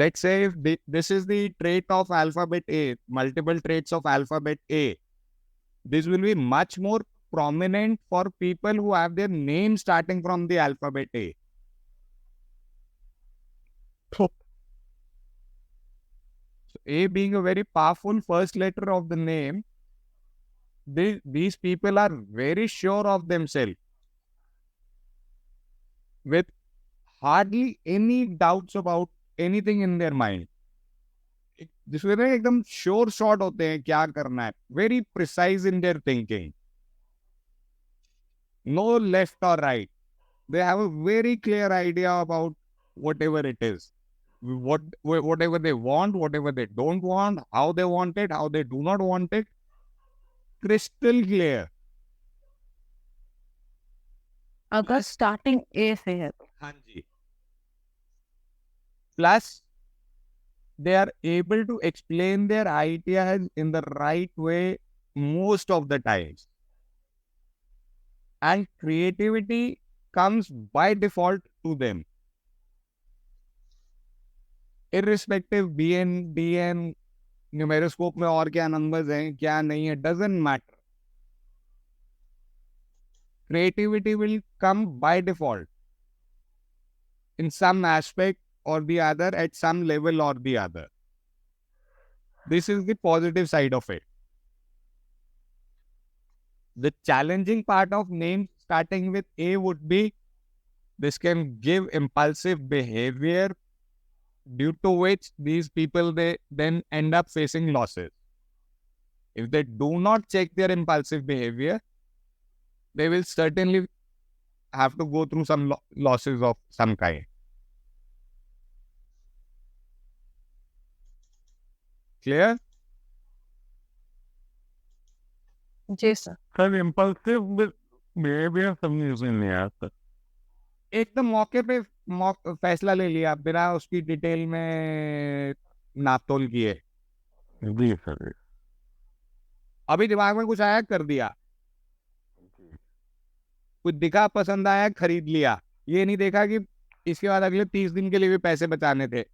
let's say if this is the trait of alphabet A, multiple traits of alphabet A, this will be much more prominent for people who have their name starting from the alphabet A. So A being a very powerful first letter of the name, these people are very sure of themselves with hardly any doubts about anything in their mind. जिसमें ना एकदम sure shot होते हैं क्या करना है, very precise in their thinking, no left और right, they have a very clear idea about whatever it is, whatever they want, whatever they don't want, how they want it, how they do not want it, crystal clear. अगर starting ए से है तो हाँ जी. Plus they are able to explain their ideas in the right way most of the times, and creativity comes by default to them, irrespective BN DN न्यूमेरोस्कोप में और क्या numbers हैं क्या नहीं है, doesn't matter. Creativity will come by default in some aspect or the other, at some level or the other. This is the positive side of it. The challenging part of names starting with A would be this can give impulsive behavior, due to which these people they then end up facing losses. If they do not check their impulsive behavior, they will certainly have to go through some losses of some kind. Clear? जी sir. Sir impulsive behaviour समझ नहीं आया sir. एकदम मौके पे फैसला ले लिया बिना उसकी डिटेल में नापतोल किए. जी सर. अभी दिमाग में कुछ आया कर दिया, कुछ दिखा पसंद आया खरीद लिया, ये नहीं देखा कि इसके बाद अगले 30 दिन के लिए भी पैसे बचाने थे.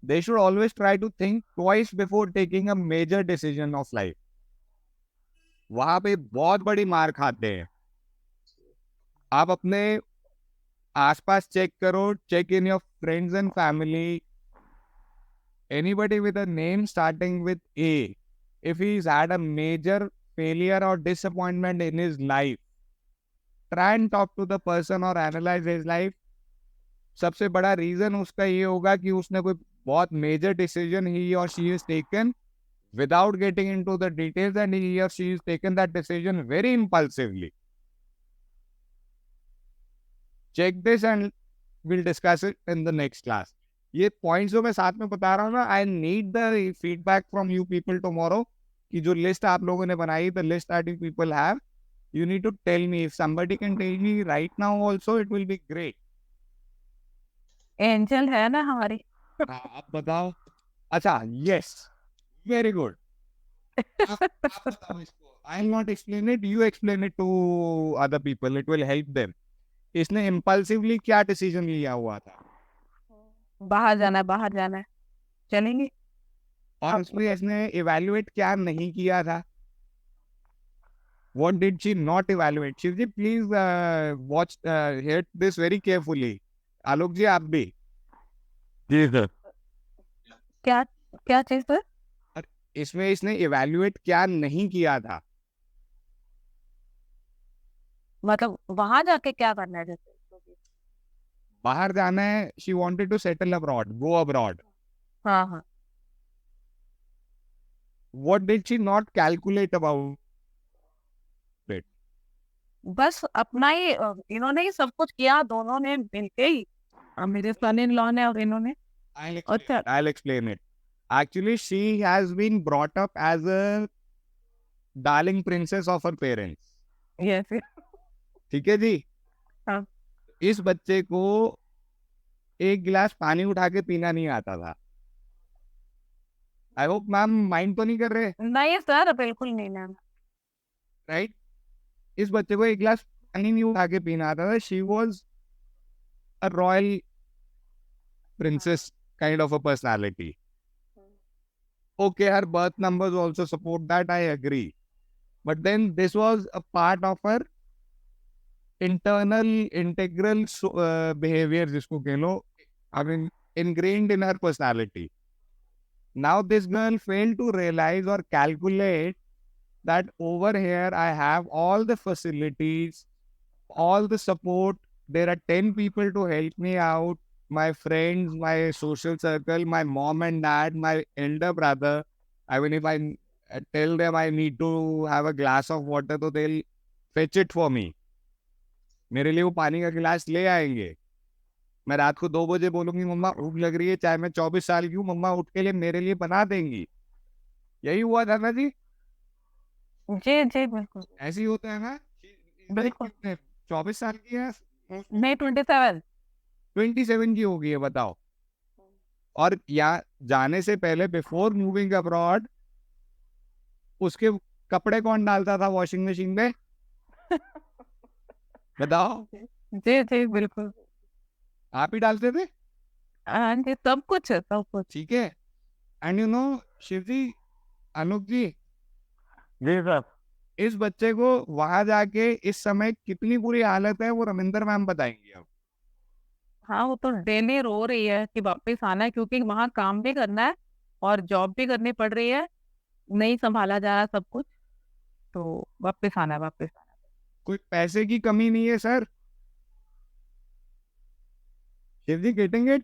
They should always try to think twice before taking a major decision of life. वहां पे बहुत बड़ी मार खाते हैं. आप अपने आसपास चेक करो, check in your friends and family, anybody with a name starting with A, if he's had a major failure or disappointment in his life, try and talk to the person or analyze his life. सबसे बड़ा reason उसका ये होगा कि उसने कोई बहुत major decision he or she has taken without getting into the details, and he or she has taken that decision very impulsively. Check this and we'll discuss it in the next class. ये points जो मैं साथ में बता रहा हूँ ना, I need the feedback from you people tomorrow कि जो लिस्ट आप लोगों ने बनाई, the list that you people have, you need to tell me. If somebody can tell me right now also, it will be great. Angel है ना हमारी. आप बताओ. अच्छा, यस, वेरी गुड. आप बताओ इसको. I will not explain it, you explain it to other people, it will help them. इसने इम्पल्सिवली क्या डिसीजन लिया हुआ था? बाहर जाना है, चलेंगे. और उसमें इसने इवैल्यूएट क्या नहीं किया था? What did she not evaluate? Shivji please watch here this very carefully. Alok ji आप भी. जी सर. क्या क्या चीज सर? इसमें इसने इवैल्यूएट क्या नहीं किया था? मतलब वहां जाके क्या करना है? जैसे बाहर जाना है, she wanted to settle abroad, go abroad. हाँ हाँ. What did she not calculate about it? बस अपना ही इन्होंने ही सब कुछ किया, दोनों ने मिलके ही. मेरे सन इन लॉ ने और इन्होंने. I'll explain it. Actually, she has been brought up as a darling princess of her parents. Yes. ठीक है जी. हाँ. इस बच्चे को एक गिलास पानी उठा के पीना नहीं आता था. आई होप मैम माइंड तो नहीं कर रहे? नहीं सर, बिल्कुल नहीं मैम. राइट. इस बच्चे को एक गिलास पानी नहीं उठा के पीना आता था. She was a royal princess kind of a personality. Okay, her birth numbers also support that, I agree. But then this was a part of her internal, integral behavior, जिसको कह लो, I mean, ingrained in her personality. Now this girl failed to realize or calculate that over here I have all the facilities, all the support. There are 10 people to help me out. My friends, my social circle, my mom and dad, my elder brother. I mean, if I tell them I need to have a glass of water, so they'll fetch it for me. मेरे लिए वो पानी का गिलास ले आएंगे. मैं रात को 2 बजे बोलूंगी मम्मा भूख लग रही है, चाहे मैं 24 साल की हूँ, मम्मा उठ के लिए मेरे लिए बना देंगी. यही हुआ था ना जी? जी जी बिल्कुल ऐसे ही होता है ना? बिल्कुल. 24 साल की है, नहीं 27. 27 की हो गई है, बताओ. और यहाँ जाने से पहले बिफोर मूविंग अब्रॉड उसके कपड़े कौन डालता था वॉशिंग मशीन में? बताओ. जी जी बिल्कुल. आप ही डालते थे? हाँ जी, सब कुछ है, सब कुछ. ठीक है. And you know Shiv ji, Anoop ji, जी सर. इस बच्चे को वहां जाके इस समय कितनी बुरी हालत है वो रविंदर मैम बताएंगी अब. हाँ, वो तो डेली रो रही है कि वापस आना है, क्योंकि वहाँ काम भी करना है और जॉब भी करनी पड़ रही है, नहीं संभाला जा रहा सब कुछ, तो वापस आना है, वापस आना है. कोई पैसे की कमी नहीं है सर. शिव जी, गेटिंग इट?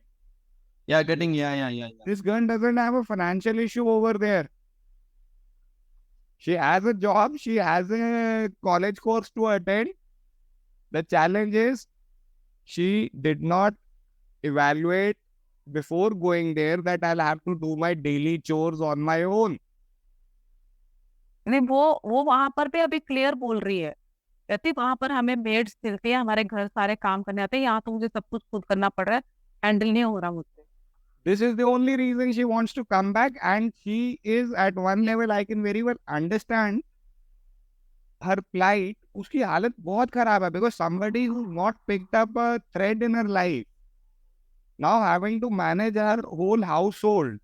Yeah, getting, yeah. This girl doesn't have a financial issue over there. She has a job, she has a college course to attend. The challenge is she did not evaluate before going there that I'll have to do my daily chores on my own. नहीं, वो वहां पर भी अभी clear बोल रही है, कहती वहां पर हमें मेड्स मिलती है, हमारे घर सारे काम करने आते हैं, यहाँ तो मुझे सब कुछ खुद करना पड़ रहा है, हैंडल नहीं हो रहा मुझसे. This is the only reason she wants to come back, and she is at one level I can very well understand her plight. उसकी हालत बहुत खराब है because somebody who not picked up a thread in her life now having to manage her whole household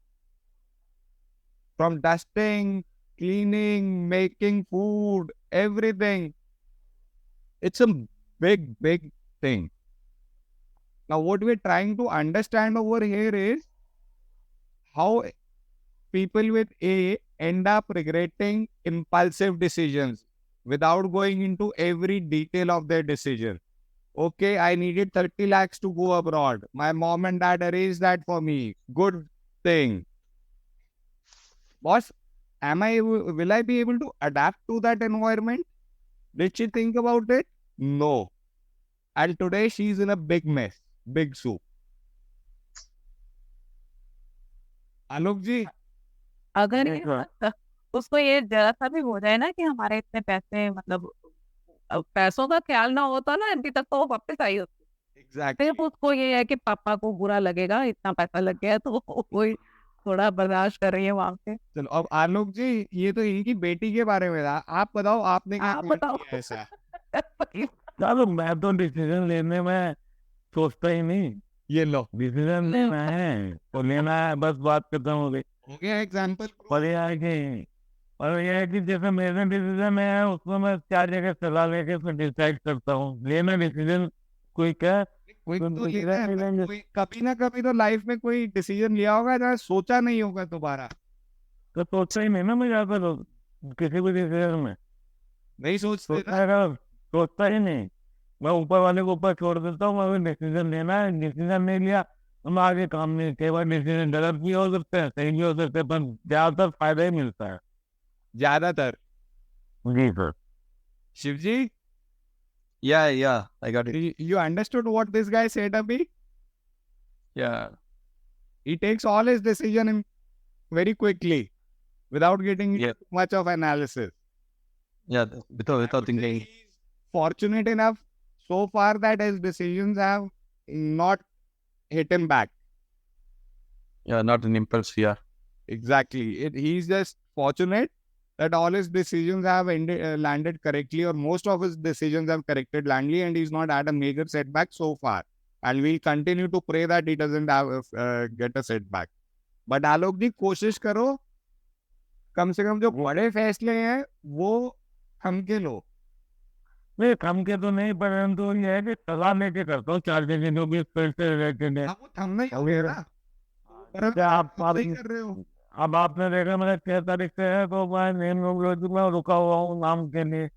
from dusting, cleaning, making food, everything. It's a big thing. Now what we're trying to understand over here is how people with A end up regretting impulsive decisions without going into every detail of their decision. Okay, I needed 30 lakhs to go abroad. My mom and dad arranged that for me. Good thing. Boss, will I be able to adapt to that environment? Did she think about it? No. And today she's in a big mess, big soup. आलोक जी, अगर नहीं sir. उसको ये जरा सा भी हो जाए ना कि हमारे इतने पैसे, मतलब पैसों का ख्याल ना होता ना, अभी तक तो वो वापस आई होती. एग्जैक्टली. सिर्फ उसको ये है कि पापा को बुरा लगेगा, इतना पैसा लग गया, तो कोई थोड़ा बर्दाश्त कर रही है वहां पे. चलो अब आलोक जी, ये तो इनकी बेटी के बारे में था. आप बताओ, आपने क्या आप comment बताओ. किया ऐसा? चलो, मैं तो डिसीजन लेने में सोचता ही नहीं. ये लो, डिसीजन लेना है तो लेना है, बस बात खत्म हो गई. हो गया एग्जाम्पल. और ये है कि जैसे मेरे डिसीजन है उसमें मैं 4 जगह सलाह लेके फिर डिसाइड करता हूँ. लेना डिसीजन कोई क्या कोई तो तो दूसरा लेना है, लेंगे. कोई कभी ना कभी तो लाइफ में कोई डिसीजन लिया होगा जहाँ सोचा नहीं होगा दोबारा. तो सोचता ही नहीं ना मैं ज्यादा, तो किसी भी डिसीजन में नहीं सोचते ना. सोचता ही नहीं. मैं ऊपर वाले को ऊपर छोड़ देता हूँ. मैं डिसीजन लेना है, डिसीजन नहीं लिया तो मैं आगे काम नहीं. कई बार डिसीजन गलत भी हो सकते हैं, सही भी हो सकते हैं, पर ज्यादातर फायदा ही मिलता है. ज्यादातर. जी sir. Shiv ji, Yeah, I got it. you understood what this guy said, Abhi? Yeah, He takes all his decision very quickly without getting Yeah. too much of analysis. yeah, without I would say thinking. he's fortunate enough so far that his decisions have not hit him back. Yeah, not an impulse. Yeah, Exactly. He's just fortunate that all his decisions have landed correctly, or most of his decisions have corrected landly, and he's not had a major setback so far. and we'll continue to pray that he doesn't get a setback. But आलोक जी कोशिश करो कम से कम जो बड़े फैसले हैं वो थम के लो। नहीं थम के तो नहीं, परंतु ये है कि सलाह लेके करता हूँ 4 जगह जो भी फील्ड से रिलेटेड है। अब वो थमना ही हो गया ना, पर क्या आप नहीं कर रहे हो। अब आपने देखा मेरा 6 तारीख से है, तो मैं न्यूरोलॉजी में रुका हुआ हूँ नाम के लिए।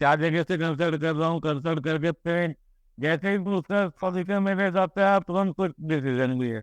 4 जगह से कंसल्ट कर रहा हूँ, कंसल्ट करके फिर जैसे ही दूसरा पोजीशन मेरे हिसाब से तुरंत कुछ डिसीजन भी है।